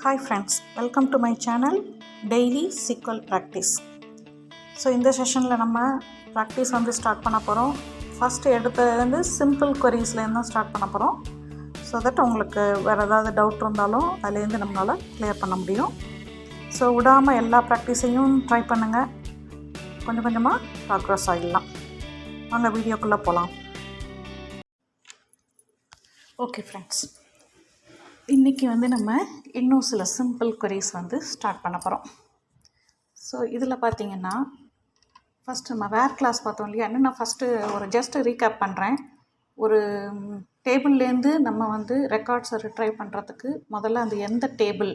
Hi friends, welcome to my channel Daily SQL Practice. So இந்த செஷனில் நம்ம practice start பண்ண போகிறோம். ஃபஸ்ட்டு எடுத்தது சிம்பிள் கொரீஸ்லேருந்து தான் ஸ்டார்ட் பண்ண போகிறோம். ஸோ தட் உங்களுக்கு வேறு ஏதாவது டவுட் இருந்தாலும் அதுலேருந்து நம்மளால் கிளியர் பண்ண முடியும். ஸோ விடாமல் எல்லா ப்ராக்டிஸையும் ட்ரை பண்ணுங்கள். கொஞ்சம் கொஞ்சமாக ப்ராக்ரஸ் ஆகிடலாம். வாங்க வீடியோக்குள்ளே போகலாம். ஓகே ஃப்ரெண்ட்ஸ், இன்றைக்கி நம்ம இன்னும் சில சிம்பிள் கொரீஸ் ஸ்டார்ட் பண்ண போகிறோம். ஸோ இதில் பார்த்திங்கன்னா ஃபஸ்ட்டு நம்ம வேர் கிளாஸ் பார்த்தோம் இல்லையா. நான் ஃபஸ்ட்டு ஒரு ஜஸ்ட்டு ரீகேப் பண்ணுறேன். ஒரு டேபிள்லேருந்து நம்ம ரெக்கார்ட்ஸை ரிட்ரைவ் பண்ணுறதுக்கு முதல்ல அந்த எந்த டேபிள்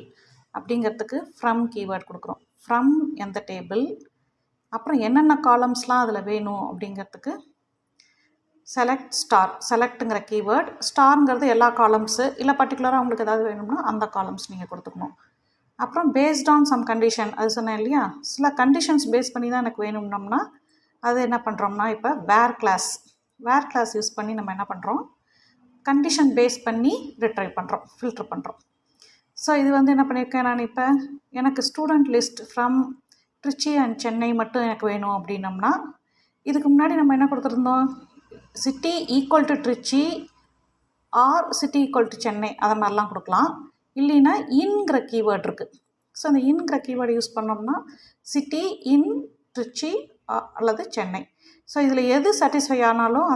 அப்படிங்கிறதுக்கு ஃப்ரம் கீவேர்ட் கொடுக்குறோம். ஃப்ரம் எந்த டேபிள், அப்புறம் என்னென்ன காலம்ஸ்லாம் அதில் வேணும் அப்படிங்கிறதுக்கு செலக்ட் ஸ்டார், செலக்ட்டுங்கிற கீவேர்ட். ஸ்டாருங்கிறது எல்லா காலம்ஸு இல்லை பர்டிகுலராக உங்களுக்கு ஏதாவது வேணும்னா அந்த காலம்ஸ் நீங்கள் கொடுத்துக்கணும். அப்புறம் பேஸ்ட் ஆன் சம் கண்டிஷன், அது சொன்னேன் இல்லையா, சில கண்டிஷன்ஸ் பேஸ் பண்ணி தான் எனக்கு வேணும்னோம்னா அது என்ன பண்ணுறோம்னா இப்போ வேர் கிளாஸ் யூஸ் பண்ணி நம்ம என்ன பண்ணுறோம், கண்டிஷன் பேஸ் பண்ணி ரிட்ரைவ் பண்ணுறோம், ஃபில்ட்ரு பண்ணுறோம். ஸோ இது என்ன பண்ணியிருக்கேன் நான், இப்போ எனக்கு student list from Trichy and Chennai மட்டும் எனக்கு வேணும் அப்படின்னம்னா இதுக்கு முன்னாடி நம்ம என்ன கொடுத்துருந்தோம், city equal to Trichy or city equal to Chennai அதை மாதிரிலாம் கொடுக்கலாம். இல்லைன்னா இன்கிற கீவேர்ட் இருக்குது. ஸோ அந்த இன்கிற கீவேர்டு யூஸ் பண்ணோம்னா சிட்டி இன் ட்ரிச்சி அல்லது சென்னை. ஸோ இதில் எது சாட்டிஸ்ஃபை ஆனாலும்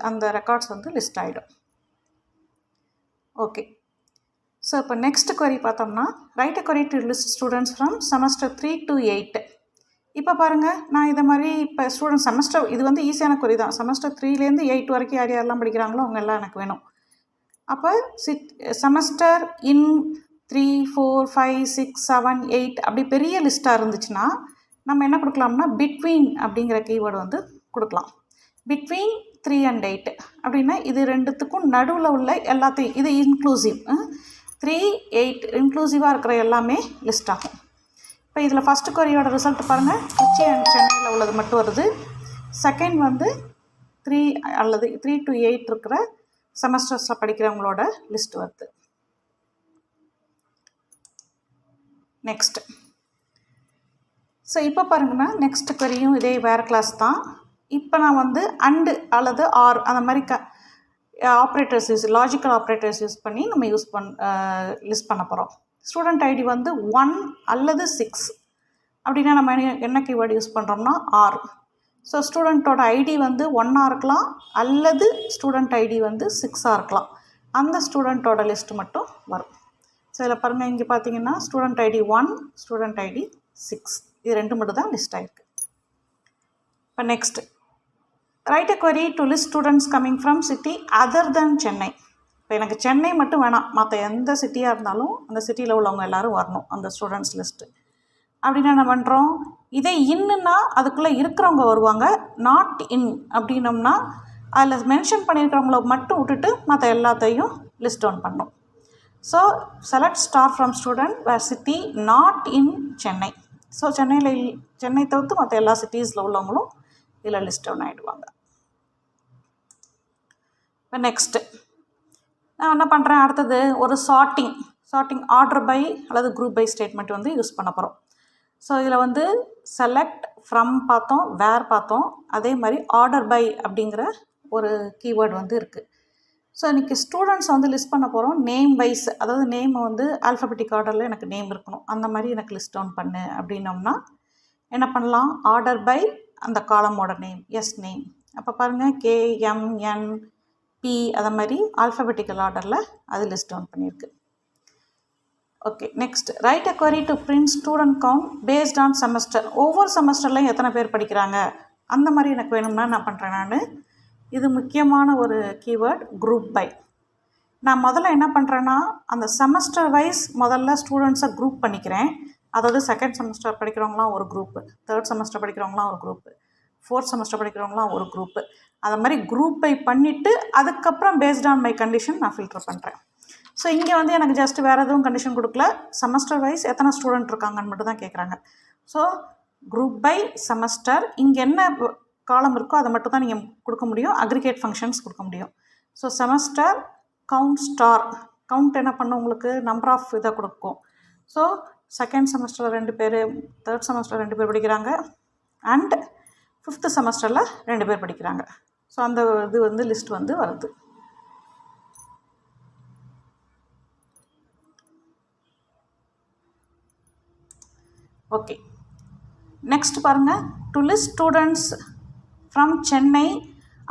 அந்த ரெக்கார்ட்ஸ் லிஸ்ட் ஆகிடும். ஓகே, ஸோ இப்போ நெக்ஸ்ட் query பார்த்தோம்னா right a query to list students from semester 3 to 8. இப்போ பாருங்கள், நான் இதை மாதிரி இப்போ ஸ்டூடெண்ட் செமஸ்டர் இது ஈஸியான கொரி தான். செமஸ்டர் 3லேருந்து 8 வரைக்கும் யார் யாரெல்லாம் படிக்கிறாங்களோ அவங்க எல்லாம் எனக்கு வேணும். அப்போ செமஸ்டர் இன் 3, 4, 5, 6, 7, 8 அப்படி பெரிய லிஸ்ட்டாக இருந்துச்சுன்னா நம்ம என்ன கொடுக்கலாம்னா பிட்வீன் அப்படிங்கிற கீவேர்டு கொடுக்கலாம். பிட்வீன் 3 and 8 அப்படின்னா இது ரெண்டுத்துக்கும் நடுவில் உள்ள எல்லாத்தையும், இது இன்க்ளூசிவ் 3, 8 இன்க்ளூசிவாக இருக்கிற எல்லாமே லிஸ்ட் ஆகும். இப்போ இதில் ஃபஸ்ட்டு கொரியோட ரிசல்ட் பாருங்கள், ட்ரிச்சி அண்ட் சென்னையில் உள்ளது மட்டும் வருது. செகண்ட் 3 அல்லது 3 to 8 இருக்கிற செமஸ்டர்ஸில் படிக்கிறவங்களோட லிஸ்ட் வருது. நெக்ஸ்ட்டு, ஸோ இப்போ பாருங்கன்னா நெக்ஸ்ட் கொரியும் இதே வேறு கிளாஸ் தான். இப்போ நான் அண்டு அல்லது ஆர் அந்த மாதிரி ஆப்ரேட்டர்ஸ் லாஜிக்கல் ஆப்ரேட்டர்ஸ் யூஸ் பண்ணி நம்ம லிஸ்ட் பண்ண போகிறோம். ஸ்டூடெண்ட் ஐடி 1 அல்லது 6 அப்படின்னா நம்ம என்ன கீவேர்டு யூஸ் பண்ணுறோம்னா ஆர். ஸோ ஸ்டூடெண்ட்டோட ஐடி 1ஆக இருக்கலாம் அல்லது ஸ்டூடெண்ட் ஐடி 6ஆக இருக்கலாம். அந்த ஸ்டூடெண்ட்டோட லிஸ்ட்டு மட்டும் வரும். ஸோ இதில் பாருங்கள், இங்கே பார்த்தீங்கன்னா ஸ்டூடெண்ட் ஐடி 1, ஸ்டூடெண்ட் ஐடி 6 இது ரெண்டு மட்டும் தான் லிஸ்ட் ஆகிருக்கு. இப்போ next, right a query to list students coming from city other than Chennai. இப்போ எனக்கு சென்னை மட்டும் வேணாம், மற்ற எந்த சிட்டியாக இருந்தாலும் அந்த சிட்டியில் உள்ளவங்க எல்லோரும் வரணும் அந்த ஸ்டூடெண்ட்ஸ் லிஸ்ட்டு. அப்படின்னா என்ன பண்ணுறோம், இதே இன்னுன்னா அதுக்குள்ளே இருக்கிறவங்க வருவாங்க. நாட் இன் அப்படின்னோம்னா அதில் மென்ஷன் பண்ணியிருக்கிறவங்கள மட்டும் விட்டுட்டு மற்ற எல்லாத்தையும் லிஸ்ட் டவுன் பண்ணணும். So select star from student where city not in Chennai. So Chennai தவிர்த்து மற்ற எல்லா சிட்டிஸில் உள்ளவங்களும் இதில் லிஸ்ட் டவுன் ஆகிடுவாங்க. இப்போ நெக்ஸ்ட்டு நான் என்ன பண்ணுறேன், அடுத்தது ஒரு சார்ட்டிங் ஆர்டர் பை அல்லது குரூப் பை ஸ்டேட்மெண்ட் யூஸ் பண்ண போகிறோம். ஸோ இதில் செலக்ட் ஃப்ரம் பார்த்தோம், வேர் பார்த்தோம், அதே மாதிரி ஆர்டர் பை அப்படிங்கிற ஒரு கீவேர்டு இருக்குது. ஸோ இன்றைக்கி ஸ்டூடெண்ட்ஸ் லிஸ்ட் பண்ண போகிறோம் நேம் வைஸ், அதாவது நேம் ஆல்ஃபபெட்டிக் ஆர்டரில் எனக்கு நேம் இருக்கணும், அந்த மாதிரி எனக்கு லிஸ்ட் டவுன் பண்ணு அப்படின்னோம்னா என்ன பண்ணலாம், ஆர்டர் பை அந்த காலமோட நேம், நேம். அப்போ பாருங்கள் KMN P அதை மாதிரி ஆல்ஃபபெட்டிக்கல் ஆர்டரில் அது லிஸ்ட் டவுன் பண்ணியிருக்கு. Okay, next, right a query to print student count based on semester. ஒவ்வொரு செமஸ்டர்லையும் எத்தனை பேர் படிக்கிறாங்க அந்த மாதிரி எனக்கு வேணும்னா என்ன பண்ணுறேன் நான், இது முக்கியமான ஒரு கீவேர்ட் குரூப் பை. நான் முதல்ல என்ன பண்ணுறேன்னா அந்த செமஸ்டர் வைஸ் முதல்ல ஸ்டூடெண்ட்ஸை குரூப் பண்ணிக்கிறேன். அதாவது செகண்ட் செமஸ்டர் படிக்கிறவங்களாம் ஒரு குரூப்பு, தேர்ட் செமஸ்டர் படிக்கிறவங்களாம் ஒரு குரூப்பு, ஃபோர்த் செமஸ்டர் படிக்கிறவங்களாம் ஒரு குரூப்பு, அதை மாதிரி குரூப் பை பண்ணிவிட்டு அதுக்கப்புறம் பேஸ்ட் ஆன் மை கண்டிஷன் நான் ஃபில்டர் பண்ணுறேன். ஸோ இங்கே எனக்கு ஜஸ்ட் வேறு எதுவும் கண்டிஷன் கொடுக்கல, செமஸ்டர் வைஸ் எத்தனை ஸ்டூடெண்ட் இருக்காங்கன்னு மட்டும் தான் கேட்குறாங்க. ஸோ குரூப் பை செமஸ்டர், இங்கே என்ன காலம் இருக்கோ அதை மட்டும் தான் நீங்கள் கொடுக்க முடியும், அக்ரிகேட் ஃபங்க்ஷன்ஸ் கொடுக்க முடியும். So semester count star, count என்ன பண்ணும் உங்களுக்கு நம்பர் ஆஃப் இதை கொடுக்கும், ஸோ செகண்ட் செமஸ்டரில் 2 பேர், தேர்ட் செமஸ்டரில் 2 பேர் படிக்கிறாங்க, அண்ட் 5th செமஸ்டரில் 2 பேர் படிக்கிறாங்க. ஸோ அந்த இது வந்து லிஸ்ட் வந்து வருது. ஓகே, நெக்ஸ்ட் பாருங்கள், to list students from Chennai.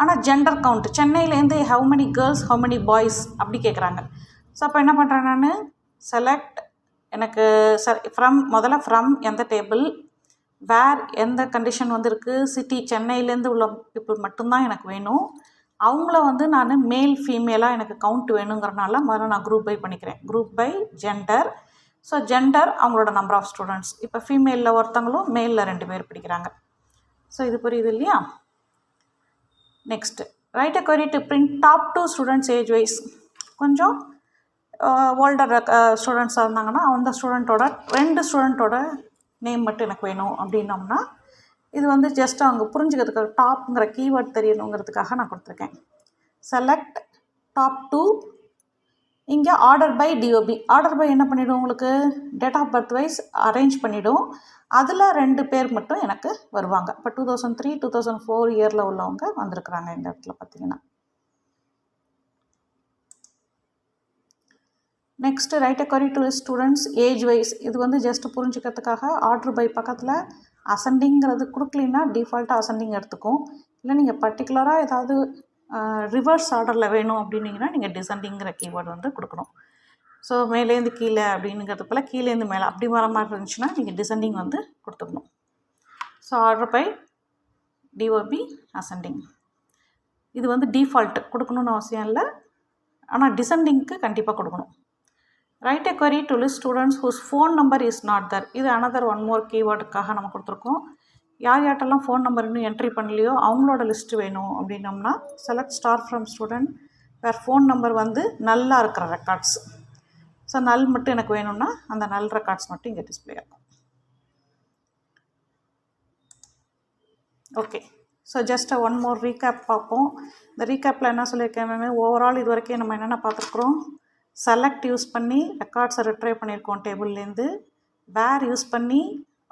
ஆனால் ஜெண்டர் கவுண்ட் சென்னையிலேருந்து how many girls how many boys அப்படி கேட்குறாங்க. ஸோ அப்போ என்ன பண்ணுறேன் நான், செலக்ட் எனக்கு முதல்ல ஃப்ரம் எந்த டேபிள், வேர் எந்த கண்டிஷன் வந்து இருக்குது, சிட்டி சென்னையிலேருந்து உள்ள பீப்புள் மட்டும்தான் எனக்கு வேணும். அவங்கள வந்து நான் மேல் ஃபீமேலாக எனக்கு கவுண்ட் வேணுங்கிறனால முதல்ல நான் குரூப் பை பண்ணிக்கிறேன். Group by gender. So gender அவங்களோட நம்பர் ஆஃப் ஸ்டூடெண்ட்ஸ். இப்போ ஃபீமேலில் ஒருத்தவங்களும் மேலில் 2 பேர் படிக்கிறாங்க. ஸோ இது புரியுது இல்லையா? Next, write a query to print top 2 students age wise. கொஞ்சம் ஓல்டர் ஸ்டூடெண்ட்ஸாக இருந்தாங்கன்னா அந்த ஸ்டூடெண்ட்டோட 2 ஸ்டூடெண்ட்டோட நேம் மட்டும் எனக்கு வேணும் அப்படின்னோம்னா, இது வந்து ஜஸ்ட் அவங்க புரிஞ்சுக்கிறதுக்கு டாப்ங்கிற கீவேர்ட் தெரியணுங்கிறதுக்காக நான் கொடுத்துருக்கேன். Select top 2. இங்கே order by DOB. Order by என்ன பண்ணிவிடும், உங்களுக்கு date of birth wise arrange பண்ணிவிடும். அதில் 2 பேர் மட்டும் எனக்கு வருவாங்க. இப்போ 2003, 2004 இயரில் உள்ளவங்க வந்திருக்கிறாங்க இந்த இடத்துல பார்த்தீங்கன்னா. Next, write a query to students age wise. இது வந்து ஜஸ்ட் புரிஞ்சுக்கிறதுக்காக ஆர்டர் பை பக்கத்தில் அசெண்டிங்கிறது கொடுக்கலின்னா டிஃபால்ட்டாக அசெண்டிங் எடுத்துக்கும். இல்லை நீங்கள் பர்டிகுலராக ஏதாவது ரிவர்ஸ் ஆர்டரில் வேணும் அப்படின்னீங்கன்னா நீங்கள் டிசெண்டிங்கிற கீவேர்டு வந்து கொடுக்கணும். ஸோ மேலேருந்து கீழே அப்படிங்கிறது போல் கீழேருந்து மேலே அப்படி வர மாதிரி இருந்துச்சுன்னா நீங்கள் டிசெண்டிங் வந்து கொடுத்துக்கணும். So order by DOB ascending. இது வந்து டிஃபால்ட்டு கொடுக்கணுன்னு அவசியம் இல்லை, ஆனால் டிசெண்டிங்க்கு கண்டிப்பாக கொடுக்கணும். Right a query to list students whose phone number is not there. இது another one more keywordக்காக நம்ம கொடுத்துருக்கோம். யார் யார்ட்டெல்லாம் ஃபோன் நம்பர் இன்னும் என்ட்ரி பண்ணலையோ அவங்களோட லிஸ்ட்டு வேணும் அப்படின்னோம்னா, select star from student where phone number வந்து நல்லா இருக்கிற ரெக்கார்ட்ஸ். ஸோ நல் மட்டும் எனக்கு வேணும்னா அந்த நல் ரெக்கார்ட்ஸ் மட்டும் இங்கே டிஸ்பிளே ஆகும். Okay, so just one more recap பார்ப்போம். இந்த ரீகேப்பில் என்ன சொல்லியிருக்கேன், ஓவரால் இது வரைக்கும் நம்ம என்னென்ன பார்த்துருக்குறோம். செலக்ட் யூஸ் பண்ணி ரெக்கார்ட்ஸை ரிட்ரைவ் பண்ணியிருக்கோம் டேபிள்லேருந்து. வேர் யூஸ் பண்ணி,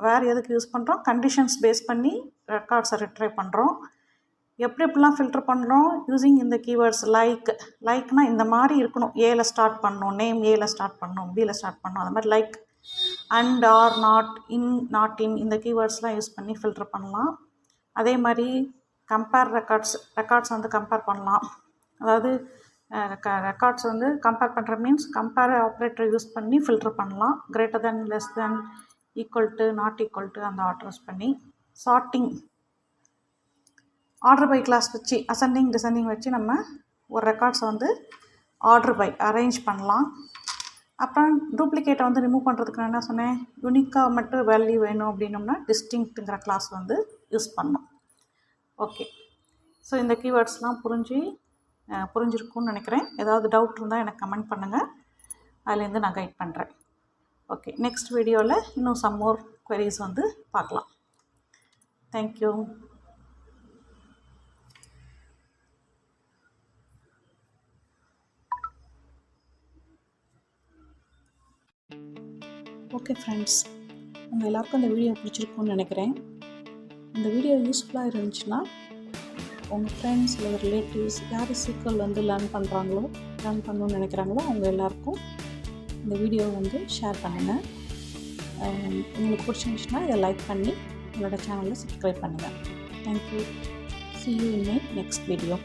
வேர் எதுக்கு யூஸ் பண்ணுறோம், கண்டிஷன்ஸ் பேஸ் பண்ணி ரெக்கார்ட்ஸை ரிட்ரைவ் பண்ணுறோம். எப்படிலாம் ஃபில்டர் பண்ணுறோம், யூஸிங் இந்த கீவேர்ட்ஸ். லைக்னால் இந்த மாதிரி இருக்கணும், ஏல ஸ்டார்ட் பண்ணணும், நேம் ஏல ஸ்டார்ட் பண்ணணும், பியில் ஸ்டார்ட் பண்ணணும், அது மாதிரி like, and, or, not in இந்த கீவேர்ட்ஸ்லாம் யூஸ் பண்ணி ஃபில்டர் பண்ணலாம். அதே மாதிரி கம்பேர் ரெக்கார்ட்ஸ் வந்து கம்பேர் பண்ணலாம். அதாவது ரெக்கார்ட்ஸ் வந்து கம்பேர் பண்ணுற மீன்ஸ் கம்பேர் ஆப்ரேட்டர் யூஸ் பண்ணி ஃபில்டர் பண்ணலாம். Greater than, less than, equal to, not equal to அந்த ஆர்டர் யூஸ் பண்ணி. சார்ட்டிங், ஆர்டர் பை கிளாஸ் வச்சு அசெண்டிங் டிசெண்டிங் வச்சு நம்ம ஒரு ரெக்கார்ட்ஸை வந்து ஆர்டர் பை அரேஞ்ச் பண்ணலாம். அப்புறம் டூப்ளிகேட்டை வந்து ரிமூவ் பண்ணுறதுக்கு நான் என்ன சொன்னேன், யூனிக்காக மட்டும் வேல்யூ வேணும் அப்படின்னோம்னா டிஸ்டிங்க்ட்டுங்கிற கிளாஸ் வந்து யூஸ் பண்ணோம். ஓகே, ஸோ இந்த கீவேர்ட்ஸ்லாம் புரிஞ்சிருக்கும்னு நினைக்கிறேன். ஏதாவது டவுட் இருந்தால் எனக்கு கமெண்ட் பண்ணுங்கள், அதுலேருந்து நான் கைட் பண்ணுறேன். ஓகே, நெக்ஸ்ட் வீடியோவில் இன்னும் சம் மோர் queries வந்து பார்க்கலாம். தேங்க்யூ. ஓகே ஃப்ரெண்ட்ஸ், உங்கள் எல்லாருக்கும் இந்த வீடியோ பிடிச்சிருக்குன்னு நினைக்கிறேன். இந்த வீடியோ யூஸ்ஃபுல்லாக இருந்துச்சுன்னா உங்கள் ஃப்ரெண்ட்ஸ் இல்லை ரிலேட்டிவ்ஸ் யார் சீக்கிரம் வந்து லேர்ன் பண்ணணும்னு நினைக்கிறாங்களோ அவங்க எல்லாருக்கும் இந்த வீடியோவை வந்து ஷேர் பண்ணுங்கள். உங்களுக்கு பிடிச்சிருந்துச்சுன்னா இதை லைக் பண்ணி என்னோடய சேனலை சப்ஸ்கிரைப் பண்ணுங்கள். Thank you. See you in my next video.